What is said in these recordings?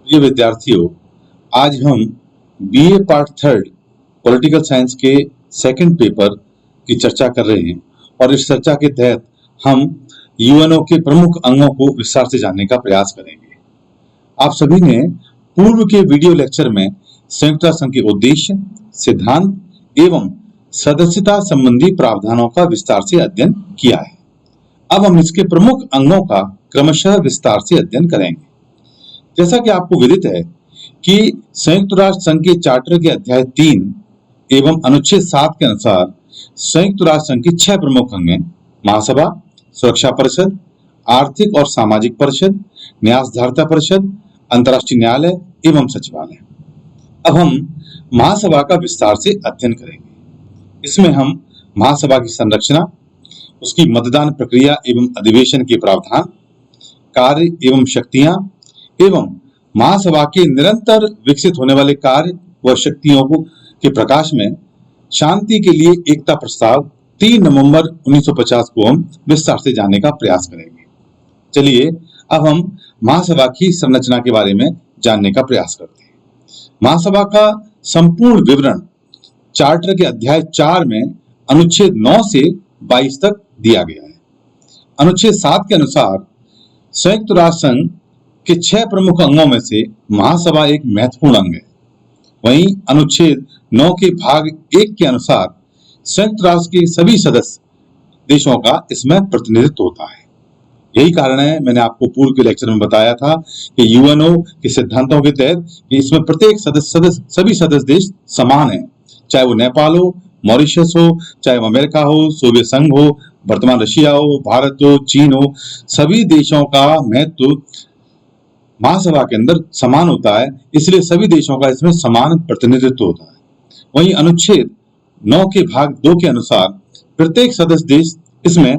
प्रिय विद्यार्थियों, आज हम BA part third political science के सेकंड पेपर की चर्चा कर रहे हैं और इस चर्चा के तहत हम यूएनओ के प्रमुख अंगों को विस्तार से जानने का प्रयास करेंगे। आप सभी ने पूर्व के वीडियो लेक्चर में संयुक्त राष्ट्र संघ के उद्देश्य, सिद्धांत एवं सदस्यता संबंधी प्रावधानों का विस्तार से अध्ययन किया है। अब हम इसके प्रमुख अंगों का क्रमशः विस्तार से अध्ययन करेंगे। जैसा कि आपको विदित है कि संयुक्त राष्ट्र संघ के चार्टर के अध्याय 3 एवं अनुच्छेद 7 के अनुसार संयुक्त राष्ट्र संघ की 6 प्रमुख अंग हैं: महासभा, सुरक्षा परिषद, आर्थिक और सामाजिक परिषद, न्यायधारिता परिषद, अंतर्राष्ट्रीय न्यायालय एवं सचिवालय। अब हम महासभा का विस्तार से अध्ययन करेंगे। इसमें हम महासभा की संरचना, उसकी मतदान प्रक्रिया एवं अधिवेशन के प्रावधान, कार्य एवं शक्तियां एवं महासभा के निरंतर विकसित होने वाले कार्य व शक्तियों के प्रकाश में शांति के लिए एकता प्रस्ताव 3 नवंबर 1950 को हम विस्तार से जानने का प्रयास करेंगे। चलिए अब हम महासभा की संरचना के बारे में जानने का प्रयास करते हैं। महासभा का संपूर्ण विवरण चार्टर के अध्याय 4 में अनुच्छेद 9 से 22 तक दिया गया है। अनुच्छेद 7 के अनुसार संयुक्त राष्ट्र संघ के 6 प्रमुख अंगों में से महासभा एक महत्वपूर्ण अंग है। वहीं अनुच्छेद 9 के भाग 1 के अनुसार संयुक्त राष्ट्र के सभी सदस्य देशों का इसमें प्रतिनिधित्व होता है। यही कारण है, मैंने आपको पूर्व के लेक्चर में बताया था कि यूएनओ के सिद्धांतों के तहत कि इसमें प्रत्येक सभी सदस्य देश समान है, चाहे वो नेपाल हो, मॉरिशस हो, चाहे वो अमेरिका हो, सोवियत संघ हो, वर्तमान रशिया हो, भारत हो, चीन हो, सभी देशों का महत्व महासभा के अंदर समान होता है, इसलिए सभी देशों का इसमें समान प्रतिनिधित्व होता है। वहीं अनुच्छेद 9 के भाग 2 के अनुसार प्रत्येक सदस्य देश इसमें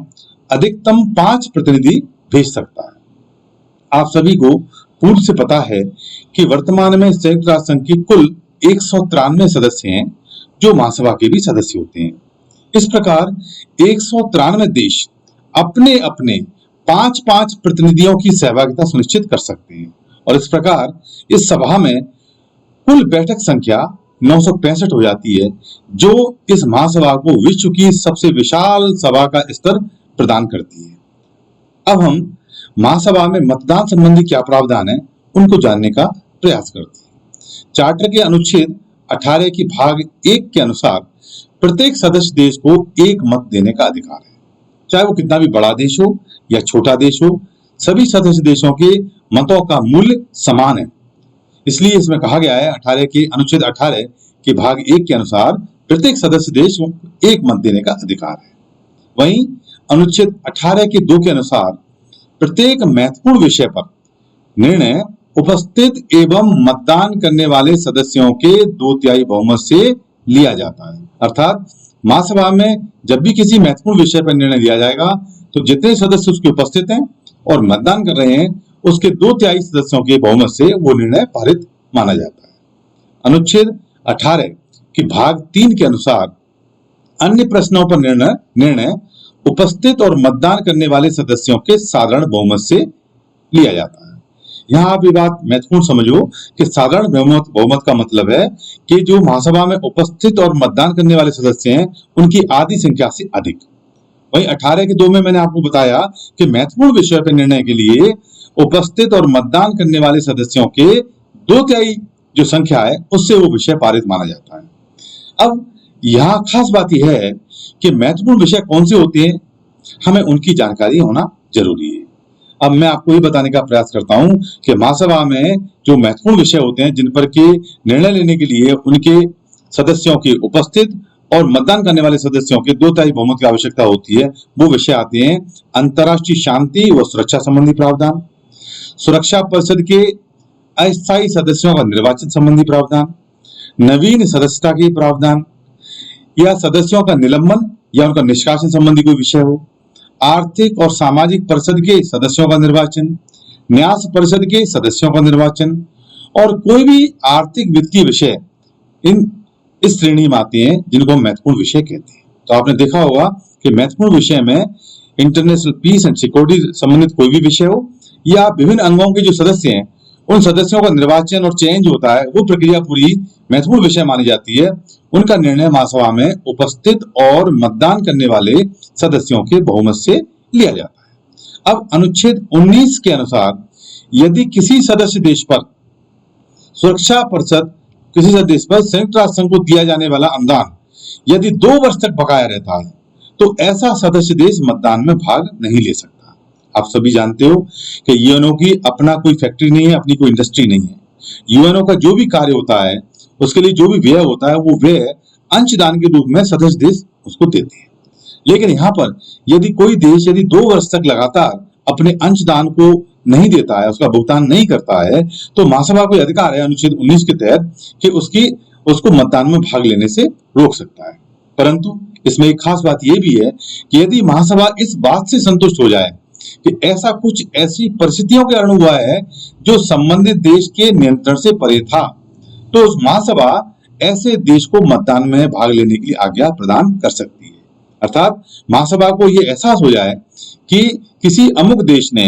अधिकतम 5 प्रतिनिधि भेज सकता है। आप सभी को पूर्व से पता है कि वर्तमान में संयुक्त राष्ट्र संघ की कुल 193 सदस्य हैं जो महासभा के भी सदस्य होते हैं। इस प्रकार 193 देश अपने अपने 5-5 प्रतिनिधियों की सहभागिता सुनिश्चित कर सकते हैं और इस प्रकार इस सभा में कुल बैठक संख्या 965 हो जाती है, जो इस महासभा को विश्व की सबसे विशाल सभा का स्तर प्रदान करती है। अब हम महासभा में मतदान संबंधी क्या प्रावधान है उनको जानने का प्रयास करते हैं। चार्टर के अनुच्छेद 18 की भाग 1 के अनुसार प्रत्येक सदस्य देश को एक मत देने का अधिकार है, चाहे वो कितना भी बड़ा देश हो या छोटा देश हो। सभी सदस्य देशों के मतों का मूल्य समान है, इसलिए इसमें कहा गया है अनुच्छेद 18 के भाग 1 के अनुसार प्रत्येक सदस्य देश को एक मत देने का अधिकार है। वहीं अनुच्छेद 18 के 2 के अनुसार प्रत्येक महत्वपूर्ण विषय पर निर्णय उपस्थित एवं मतदान करने वाले सदस्यों के 2/3 बहुमत से लिया जाता है। अर्थात महासभा में जब भी किसी महत्वपूर्ण विषय पर निर्णय लिया जाएगा तो जितने सदस्य उसके उपस्थित हैं और मतदान कर रहे हैं उसके 2/3 सदस्यों के बहुमत से वो निर्णय पारित माना जाता है। अनुच्छेद 18 के भाग 3 के अनुसार अन्य प्रश्नों पर निर्णय उपस्थित और मतदान करने वाले सदस्यों के साधारण बहुमत से लिया जाता है। यहाँ आप ये बात महत्वपूर्ण समझो कि साधारण बहुमत का मतलब है कि जो महासभा में उपस्थित और मतदान करने वाले सदस्य हैं उनकी आधी संख्या से अधिक। वहीं 18 के 2 में मैंने आपको बताया कि महत्वपूर्ण विषय पर निर्णय के लिए उपस्थित और मतदान करने वाले सदस्यों के 2/3 जो संख्या है उससे वो विषय पारित माना जाता है। अब यहाँ खास बात यह है कि महत्वपूर्ण विषय कौन से होते हैं, हमें उनकी जानकारी होना जरूरी है। अब मैं आपको ये बताने का प्रयास करता हूं कि महासभा में जो महत्वपूर्ण विषय होते हैं जिन पर के निर्णय लेने के लिए उनके सदस्यों की उपस्थित और मतदान करने वाले सदस्यों के 2/3 बहुमत की आवश्यकता होती है, वो विषय आते हैं: अंतर्राष्ट्रीय शांति व सुरक्षा संबंधी प्रावधान, सुरक्षा परिषद के अस्थायी सदस्यों का निर्वाचन संबंधी प्रावधान, नवीन सदस्यता के प्रावधान या सदस्यों का निलंबन या उनका निष्कासन संबंधी कोई विषय हो, आर्थिक और सामाजिक परिषद के सदस्यों का निर्वाचन, न्याय परिषद के सदस्यों का निर्वाचन और कोई भी आर्थिक वित्तीय विषय इस श्रेणी में आते हैं जिनको महत्वपूर्ण विषय कहते हैं। तो आपने देखा होगा कि महत्वपूर्ण विषय में इंटरनेशनल पीस एंड सिक्योरिटी संबंधित कोई भी विषय हो या विभिन्न अंगों के जो सदस्य हैं उन सदस्यों का निर्वाचन और चयन जो होता है वो प्रक्रिया पूरी महत्वपूर्ण विषय मानी जाती है। उनका निर्णय महासभा में उपस्थित और मतदान करने वाले सदस्यों के बहुमत से लिया जाता है। अब अनुच्छेद 19 के अनुसार यदि किसी सदस्य देश पर सुरक्षा परिषद किसी सदस्य देश पर संयुक्त राष्ट्र संघ को दिया जाने वाला अनुदान यदि 2 वर्ष तक बकाया रहता है तो ऐसा सदस्य देश मतदान में भाग नहीं ले सकता। आप सभी जानते हो कि यूएनओ की अपना कोई फैक्ट्री नहीं है, अपनी कोई इंडस्ट्री नहीं है। यूएनओ का जो भी कार्य होता है उसके लिए जो भी व्यय होता है वो व्यय अंशदान के रूप में सदस्य देश उसको देते हैं। लेकिन यहाँ पर यदि कोई देश यदि 2 वर्ष तक लगातार अपने अंशदान को नहीं देता है, उसका भुगतान नहीं करता है, तो महासभा को अधिकार है अनुच्छेद 19 के तहत कि उसको मतदान में भाग लेने से रोक सकता है। परंतु इसमें एक खास बात यह भी है कि यदि महासभा इस बात से संतुष्ट हो जाए कि ऐसी परिस्थितियों के कारण हुआ है जो संबंधित देश के नियंत्रण से परे था, तो उस महासभा ऐसे देश को मतदान में भाग लेने के लिए आज्ञा प्रदान कर सकती है। अर्थात महासभा को यह एहसास हो जाए कि किसी अमुक देश ने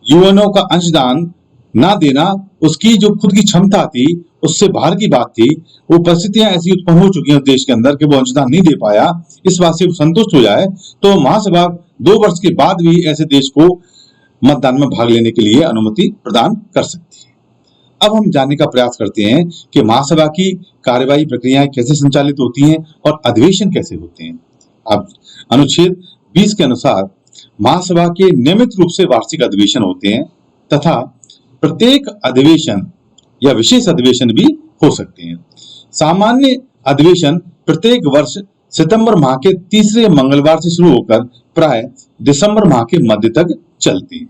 यूएनओ का अंशदान ना देना उसकी जो खुद की क्षमता थी उससे बाहर की बात थी, वो परिस्थितियां ऐसी उत्पन्न हो चुकी हैं देश के अंदर कि वो अंशदान नहीं दे पाया, इस बात से संतुष्ट हो जाए तो महासभा 2 वर्ष के बाद भी ऐसे देश को मतदान में भाग लेने के लिए अनुमति प्रदान कर सकती है। अब हम जानने का प्रयास करते हैं कि महासभा की कार्यवाही प्रक्रियाएं कैसे संचालित होती हैं और अधिवेशन कैसे होते हैं। अब अनुच्छेद 20 के अनुसार महासभा के नियमित रूप से वार्षिक अधिवेशन होते हैं तथा प्रत्येक अधिवेशन या विशेष अधिवेशन भी हो सकते हैं। सामान्य अधिवेशन प्रत्येक वर्ष सितंबर माह के तीसरे मंगलवार से शुरू होकर प्राय दिसंबर माह के मध्य तक चलती है।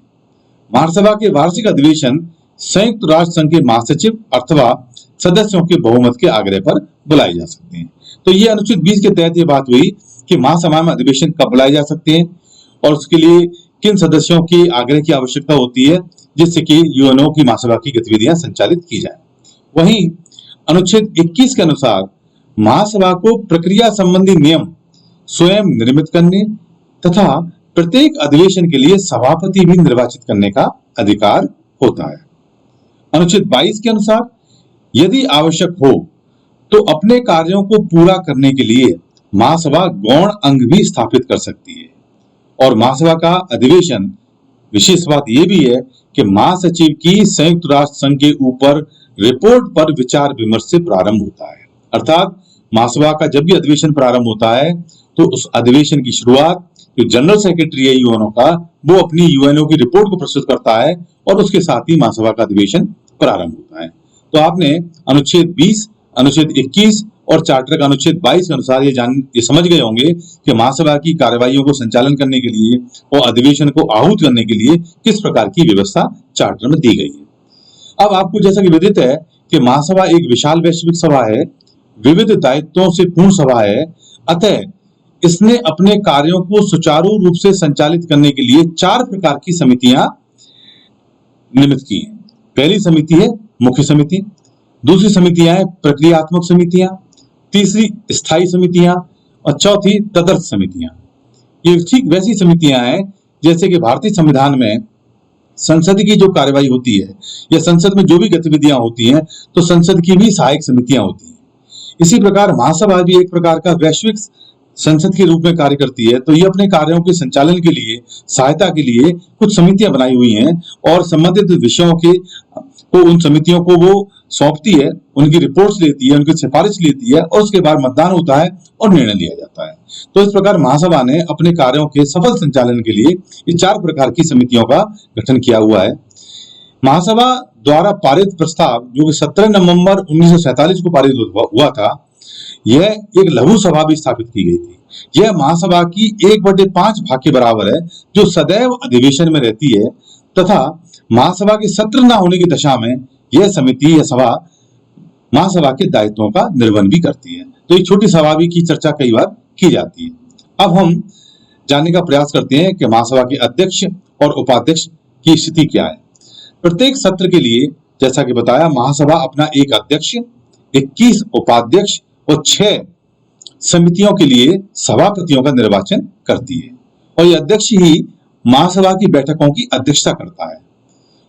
महासभा के वार्षिक अधिवेशन संयुक्त राष्ट्र संघ के महासचिव अथवा सदस्यों के बहुमत के आग्रह पर बुलाए जा सकते हैं। तो ये अनुच्छेद 20 के तहत ये बात हुई कि महासभा में अधिवेशन कब बुलाए जा सकते हैं और उसके लिए किन सदस्यों के आग्रह की आवश्यकता होती है जिससे कि यूएनओ की महासभा की गतिविधियां संचालित की जाए। वहीं अनुच्छेद 21 के अनुसार महासभा को प्रक्रिया संबंधी नियम स्वयं निर्मित करने तथा प्रत्येक अधिवेशन के लिए सभापति भी निर्वाचित करने का अधिकार होता है। अनुच्छेद 22 के अनुसार यदि आवश्यक हो तो अपने कार्यों को पूरा करने के लिए महासभा गौण अंग भी स्थापित कर सकती है और महासभा का अधिवेशन विशेष बात यह भी है कि महासचिव की संयुक्त राष्ट्र संघ के ऊपर रिपोर्ट पर विचार विमर्श से प्रारंभ होता है। अर्थात महासभा का जब भी अधिवेशन प्रारंभ होता है तो उस अधिवेशन की शुरुआत जो जनरल सेक्रेटरी है यूएनओ का वो अपनी यूएनओ की रिपोर्ट को प्रस्तुत करता है और उसके साथ ही महासभा का अधिवेशन प्रारंभ होता है। तो आपने अनुच्छेद 20, अनुच्छेद 21 और चार्टर का अनुच्छेद 22 के अनुसार ये समझ गए होंगे कि महासभा की कार्यवाहियों को संचालन करने के लिए और अधिवेशन को आहूत करने के लिए किस प्रकार की व्यवस्था चार्टर में दी गई है। अब आपको जैसा कि विदित है कि महासभा एक विशाल वैश्विक सभा है, विविध दायित्वों से पूर्ण सभा है, अतः इसने अपने कार्यों को सुचारू रूप से संचालित करने के लिए 4 प्रकार की समितियां निर्मित की हैं। पहली समिति है मुख्य समिति, दूसरी समितियां है प्रक्रियात्मक समितियां, तीसरी स्थायी समितियां और चौथी तदर्थ समितियां। ये ठीक वैसी समितियां हैं जैसे कि भारतीय संविधान में संसद की जो कार्यवाही होती है या संसद में जो भी गतिविधियां होती हैं तो संसद की भी सहायक समितियां होती हैं। इसी प्रकार महासभा भी एक प्रकार का वैश्विक संसद के रूप में कार्य करती है। तो ये अपने कार्यों के संचालन के लिए सहायता के लिए कुछ समितियां बनाई हुई हैं और संबंधित विषयों को उन समितियों को वो सौंपती है, उनकी रिपोर्ट्स लेती है, उनकी सिफारिश लेती है और उसके बाद मतदान होता है और निर्णय लिया जाता है। तो इस प्रकार महासभा ने अपने कार्यों के सफल संचालन के लिए ये 4 प्रकार की समितियों का गठन किया हुआ है। महासभा द्वारा पारित प्रस्ताव जो कि 17 नवंबर 1947 को पारित हुआ था, यह एक लघु सभा भी स्थापित की गई थी। यह महासभा की 1/5 भाग के बराबर है जो सदैव अधिवेशन में रहती है तथा महासभा के सत्र न होने की दशा में यह समिति या सभा महासभा के दायित्वों का निर्वहन भी करती है। तो एक छोटी सभा भी की चर्चा कई बार की जाती है। अब हम जानने का प्रयास करते हैं कि महासभा के अध्यक्ष और उपाध्यक्ष की स्थिति क्या है। प्रत्येक सत्र के लिए जैसा कि बताया महासभा अपना एक अध्यक्ष, 21 उपाध्यक्ष और 6 समितियों के लिए सभापतियों का निर्वाचन करती है और यह अध्यक्ष ही महासभा की बैठकों की अध्यक्षता करता है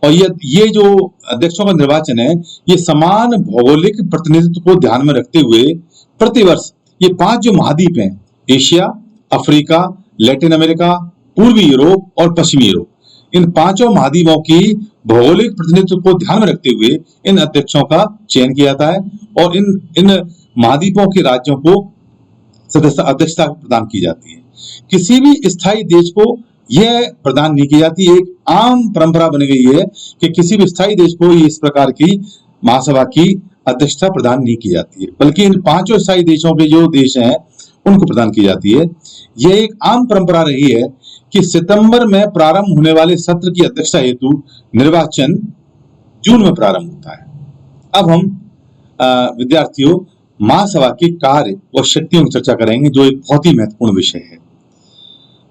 और ये जो अध्यक्षों का निर्वाचन है, ये समान भौगोलिक प्रतिनिधित्व को ध्यान में रखते हुए प्रतिवर्ष ये 5 जो महाद्वीप हैं, एशिया, अफ्रीका, लैटिन अमेरिका, पूर्वी यूरोप और पश्चिमी यूरोप, इन 5 महाद्वीपों की भौगोलिक प्रतिनिधित्व को ध्यान में रखते हुए इन अध्यक्षों का चयन किया जाता है और इन महाद्वीपों के राज्यों को सदस्य अध्यक्षता प्रदान की जाती है। किसी भी स्थायी देश को यह प्रदान नहीं की जाती। एक आम परंपरा बन गई है कि किसी भी स्थायी देश को इस प्रकार की महासभा की अध्यक्षता प्रदान नहीं की जाती है, बल्कि इन 5 स्थायी देशों के जो देश हैं उनको प्रदान की जाती है। यह एक आम परंपरा रही है कि सितंबर में प्रारंभ होने वाले सत्र की अध्यक्षता हेतु निर्वाचन जून में प्रारंभ होता है। अब हम विद्यार्थियों महासभा के कार्य और शक्तियों की चर्चा करेंगे, जो एक बहुत ही महत्वपूर्ण विषय है।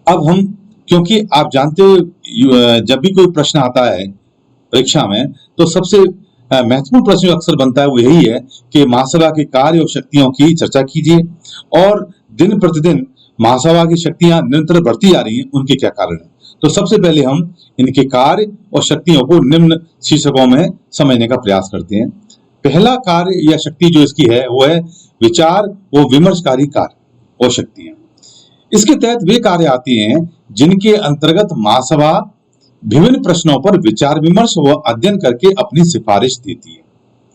अब हम, क्योंकि आप जानते हो जब भी कोई प्रश्न आता है परीक्षा में, तो सबसे महत्वपूर्ण प्रश्न जो अक्सर बनता है वो यही है कि महासभा के कार्य और शक्तियों की चर्चा कीजिए, और दिन प्रतिदिन महासभा की शक्तियां निरंतर बढ़ती जा रही हैं, उनके क्या कारण है। तो सबसे पहले हम इनके कार्य और शक्तियों को निम्न शीर्षकों में समझने का प्रयास करते हैं। पहला कार्य या शक्ति जो इसकी है वो है विचार व विमर्शकारी कार्य और शक्तियां। इसके तहत वे कार्य आती हैं जिनके अंतर्गत महासभा विभिन्न प्रश्नों पर विचार विमर्श व अध्ययन करके अपनी सिफारिश देती है।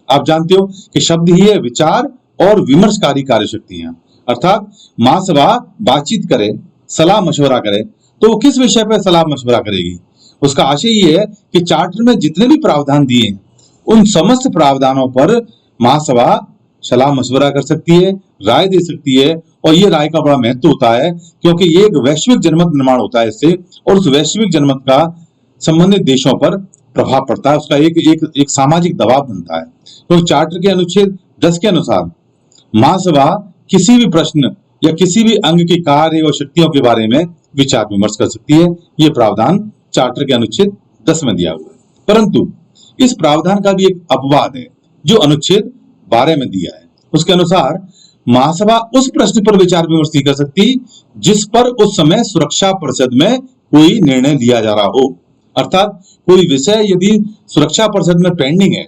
आप जानते हो कि शब्द ही है विचार और विमर्शकारी कार्य शक्तियां, अर्थात महासभा बातचीत करे, सलाह मशवरा करे, तो वो किस विषय पर सलाह मशवरा करेगी। उसका आशय ये है कि चार्टर में जितने भी प्रावधान दिए हैं उन समस्त प्रावधानों पर महासभा सलाह मशवरा कर सकती है, राय दे सकती है, और ये राय का बड़ा महत्व होता है क्योंकि ये एक वैश्विक जनमत निर्माण होता है इससे, और उस वैश्विक जनमत का संबंधित देशों पर प्रभाव पड़ता है, उसका एक सामाजिक दबाव बनता है। तो चार्टर के अनुच्छेद 10 के अनुसार महासभा किसी भी प्रश्न या किसी भी अंग के कार्य और शक्तियों के बारे में विचार विमर्श कर सकती है। ये प्रावधान चार्टर के अनुच्छेद 10 में दिया हुआ है। परंतु इस प्रावधान का भी एक अपवाद है जो अनुच्छेद 12 में दिया है। उसके अनुसार महासभा उस प्रश्न पर विचार विमर्श नहीं कर सकती जिस पर उस समय सुरक्षा परिषद में कोई निर्णय लिया जा रहा हो। अर्थात कोई विषय यदि सुरक्षा परिषद में पेंडिंग है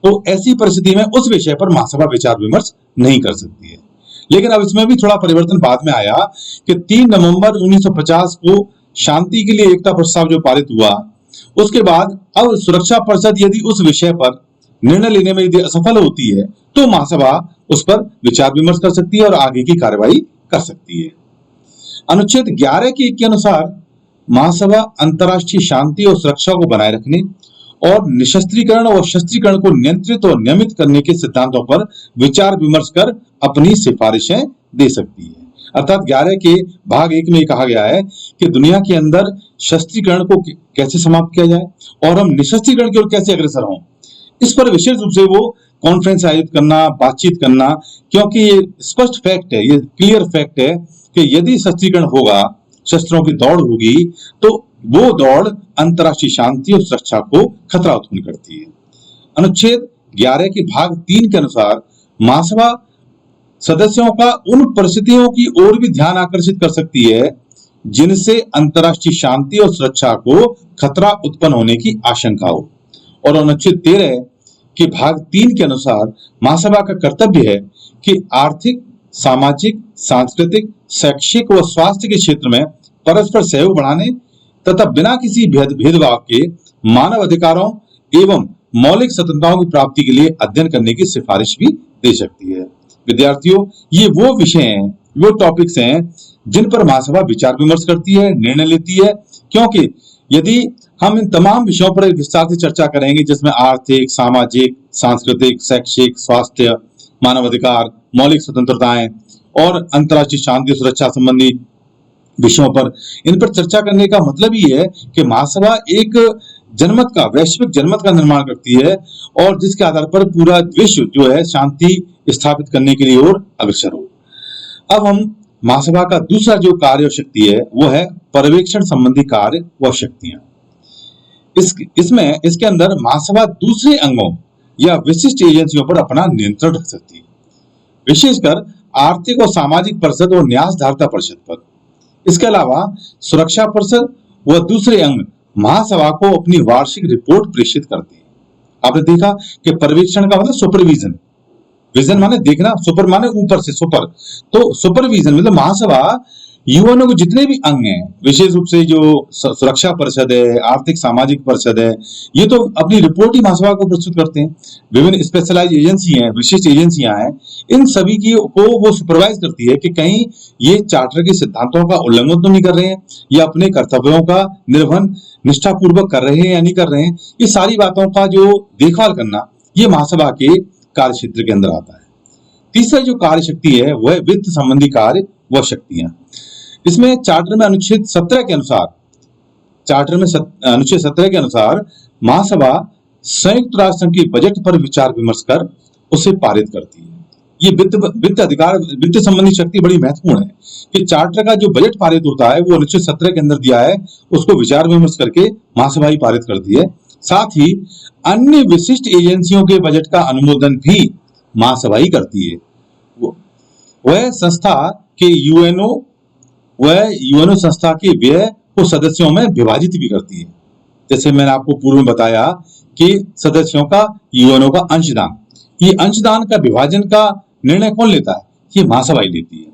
तो ऐसी परिस्थिति में उस विषय पर महासभा विचार विमर्श नहीं कर सकती है। लेकिन अब इसमें भी थोड़ा परिवर्तन बाद में आया कि 3 नवंबर 1950 को शांति के लिए एकता प्रस्ताव जो पारित हुआ, उसके बाद अब सुरक्षा परिषद यदि उस विषय पर निर्णय लेने में यदि असफल होती है तो महासभा उस पर विचार विमर्श कर सकती है और आगे की कार्रवाई कर सकती है। अनुच्छेद 11 के 1 के अनुसार महासभा अंतर्राष्ट्रीय शांति और सुरक्षा को बनाए रखने और निशस्त्रीकरण और शस्त्रीकरण को नियंत्रित और नियमित करने के सिद्धांतों पर विचार विमर्श कर अपनी सिफारिशें दे सकती है। अर्थात 11 के भाग 1 में कहा गया है कि दुनिया के अंदर शस्त्रीकरण को कैसे समाप्त किया जाए और हम निशस्त्रीकरण की ओर कैसे अग्रसर हों, इस पर विशेष रूप से वो कॉन्फ्रेंस आयोजित करना, बातचीत करना, क्योंकि ये स्पष्ट फैक्ट है, ये क्लियर फैक्ट है कि यदि शस्त्रीकरण होगा, शस्त्रों की दौड़ होगी, तो वो दौड़ अंतर्राष्ट्रीय शांति और सुरक्षा को खतरा उत्पन्न करती है। अनुच्छेद 11 के भाग 3 के अनुसार महासभा सदस्यों का उन परिस्थितियों की ओर भी ध्यान आकर्षित कर सकती है जिनसे अंतर्राष्ट्रीय शांति और सुरक्षा को खतरा उत्पन्न होने की आशंका हो। और अनुच्छेद 13 के भाग 3 के अनुसार महासभा का कर्तव्य है कि आर्थिक, सामाजिक, सांस्कृतिक, शैक्षिक व स्वास्थ्य के क्षेत्र में परस्पर सहयोग बढ़ाने तथा बिना किसी भेदभाव के मानव अधिकारों एवं मौलिक स्वतंत्रताओं की प्राप्ति के लिए अध्ययन करने की सिफारिश भी दे सकती है। विद्यार्थियों, ये वो विषय हैं, वो टॉपिक्स हैं जिन पर महासभा विचार विमर्श करती है, निर्णय लेती है, क्योंकि यदि हम इन तमाम विषयों पर विस्तार से चर्चा करेंगे जिसमें आर्थिक, सामाजिक, सांस्कृतिक, शैक्षिक, स्वास्थ्य, मानवाधिकार, मौलिक स्वतंत्रताएं और अंतर्राष्ट्रीय शांति सुरक्षा संबंधी विषयों पर, इन पर चर्चा करने का मतलब ही है कि महासभा एक जनमत का, वैश्विक जनमत का निर्माण करती है और जिसके आधार पर पूरा विश्व जो है शांति स्थापित करने के लिए और अग्रसर हो। अब हम महासभा का दूसरा जो कार्य और शक्ति है वो है पर्यवेक्षण संबंधी कार्य व शक्तियां। इसके अंदर महासभा दूसरे अंगों या विशिष्ट एजेंसियों पर अपना नियंत्रण रख सकती है, विशेषकर आर्थिक और सामाजिक परिषद और न्यास धारिता परिषद पर। इसके अलावा सुरक्षा परिषद व दूसरे अंग महासभा को अपनी वार्षिक रिपोर्ट प्रेषित करते हैं। आपने देखा कि पर्यवेक्षण का मतलब सुपरविजन, विजन माने देखना, सुपर माने ऊपर से सुपर, तो सुपरविजन मतलब महासभा यूएनओ के जितने भी अंग हैं, विशेष रूप से जो सुरक्षा परिषद है, आर्थिक सामाजिक परिषद है, ये तो अपनी रिपोर्ट ही महासभा को प्रस्तुत करते हैं। विभिन्न स्पेशलाइज एजेंसी हैं, विशिष्ट एजेंसियां हैं, इन सभी की को वो सुपरवाइज करती है कि कहीं ये चार्टर के सिद्धांतों का उल्लंघन तो नहीं कर रहे हैं, या अपने कर्तव्यों का निर्वहन निष्ठापूर्वक कर रहे हैं या नहीं कर रहे हैं। ये सारी बातों का जो देखभाल करना, ये महासभा के कार्य क्षेत्र के अंदर आता है। तीसरा जो कार्य शक्ति है वह वित्त संबंधी कार्य व शक्तियां। इसमें चार्टर में अनुच्छेद 17 के अनुसार महासभा संयुक्त राष्ट्र संघ के बजट पर विचार विमर्श कर उसे पारित करती है। ये वित्त संबंधी शक्ति बड़ी महत्वपूर्ण है कि चार्टर का जो बजट पारित होता है वो अनुच्छेद 17 के अंदर दिया है, उसको विचार विमर्श करके महासभा ही पारित करती है। साथ ही अन्य विशिष्ट एजेंसियों के बजट का अनुमोदन भी महासभा ही करती है। वह संस्था के यूएनओ संस्था के व्यय को सदस्यों में विभाजित भी करती है। जैसे मैंने आपको पूर्व में बताया कि सदस्यों का यूएनओ का अंशदान, ये अंशदान का विभाजन का निर्णय कौन लेता है? ये महासभा ही लेती है।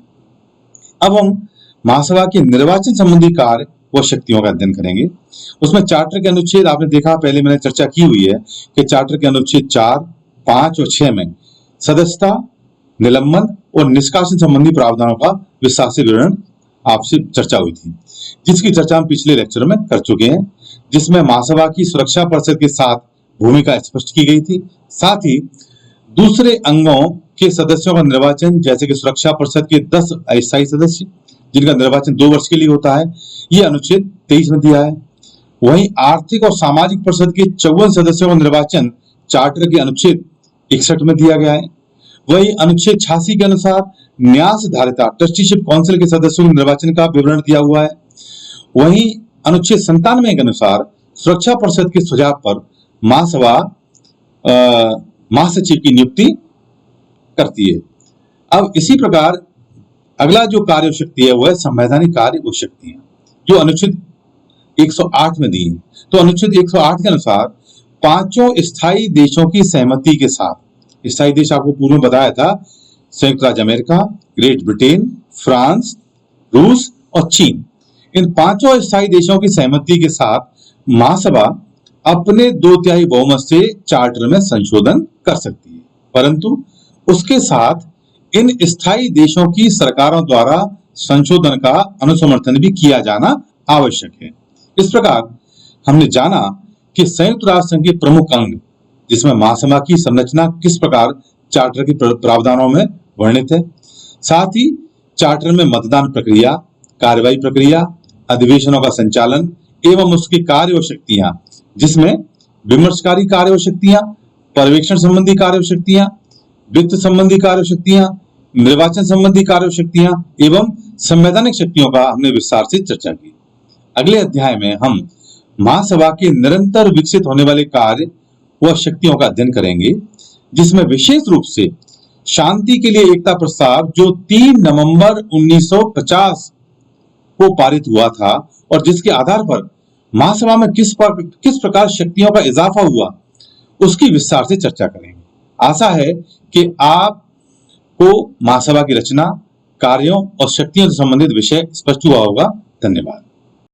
अब हम महासभा के निर्वाचन संबंधी कार्य व शक्तियों का अध्ययन करेंगे। उसमें चार्टर के अनुच्छेद आपने देखा, पहले मैंने चर्चा की हुई है कि चार्टर के अनुच्छेद 4, 5 और 6 में सदस्यता, निलंबन और निष्कासन संबंधी प्रावधानों का विस्तार से विवरण आपसे चर्चा हुई थी, जिसकी चर्चा हम पिछले लेक्चर में कर चुके हैं, जिसमें महासभा की सुरक्षा परिषद के साथ भूमिका स्पष्ट की गई थी। साथ ही दूसरे अंगों के सदस्यों का निर्वाचन, जैसे कि सुरक्षा परिषद के 10 अस्थायी सदस्य जिनका निर्वाचन 2 वर्ष के लिए होता है, ये अनुच्छेद 23 में दिया है। वहीं आर्थिक और सामाजिक परिषद के 54 सदस्यों का निर्वाचन चार्टर के अनुच्छेद 61 में दिया गया है। वही अनुच्छेद 86 के अनुसार न्यासधारिता ट्रस्टीशिप काउंसिल के सदस्यों के निर्वाचन का विवरण दिया हुआ है। वहीं अनुच्छेद 97 के अनुसार सुरक्षा परिषद के सुझाव पर महासभा महासचिव की नियुक्ति करती है। अब इसी प्रकार अगला जो कार्य शक्ति है वह संवैधानिक कार्य व शक्तियां, जो अनुच्छेद 108 में दी है। तो अनुच्छेद 108 के अनुसार 5 स्थायी देशों की सहमति के साथ, स्थायी देश आपको पूर्व में बताया था, संयुक्त राज्य अमेरिका, ग्रेट ब्रिटेन, फ्रांस, रूस और चीन, इन 5 स्थायी देशों की सहमति के साथ महासभा अपने 2/3 बहुमत से चार्टर में संशोधन कर सकती है, परंतु उसके साथ इन स्थायी देशों की सरकारों द्वारा संशोधन का अनुसमर्थन भी किया जाना आवश्यक है। इस प्रकार हमने जाना कि संयुक्त राष्ट्र संघ के प्रमुख अंग, जिसमें महासभा की संरचना किस प्रकार चार्टर के प्रावधानों में वर्णित है, साथ ही चार्टर में मतदान प्रक्रिया, कार्यवाही प्रक्रिया, अधिवेशनों का संचालन एवं उसके कार्य व शक्तियां, जिसमें विमर्शकारी कार्य व शक्तियां, पर्यवेक्षण संबंधी कार्य व शक्तियां, वित्त संबंधी कार्य व शक्तियां, निर्वाचन संबंधी कार्य व शक्तियां एवं संवैधानिक शक्तियों का हमने विस्तार से चर्चा की। अगले अध्याय में हम महासभा के निरंतर विकसित होने वाले कार्य व शक्तियों का अध्ययन करेंगे, जिसमें विशेष रूप से शांति के लिए एकता प्रस्ताव जो 3 नवंबर 1950 को पारित हुआ था और जिसके आधार पर महासभा में किस प्रकार शक्तियों का इजाफा हुआ, उसकी विस्तार से चर्चा करेंगे। आशा है कि आपको महासभा की रचना, कार्यों और शक्तियों से संबंधित विषय स्पष्ट हुआ होगा। धन्यवाद।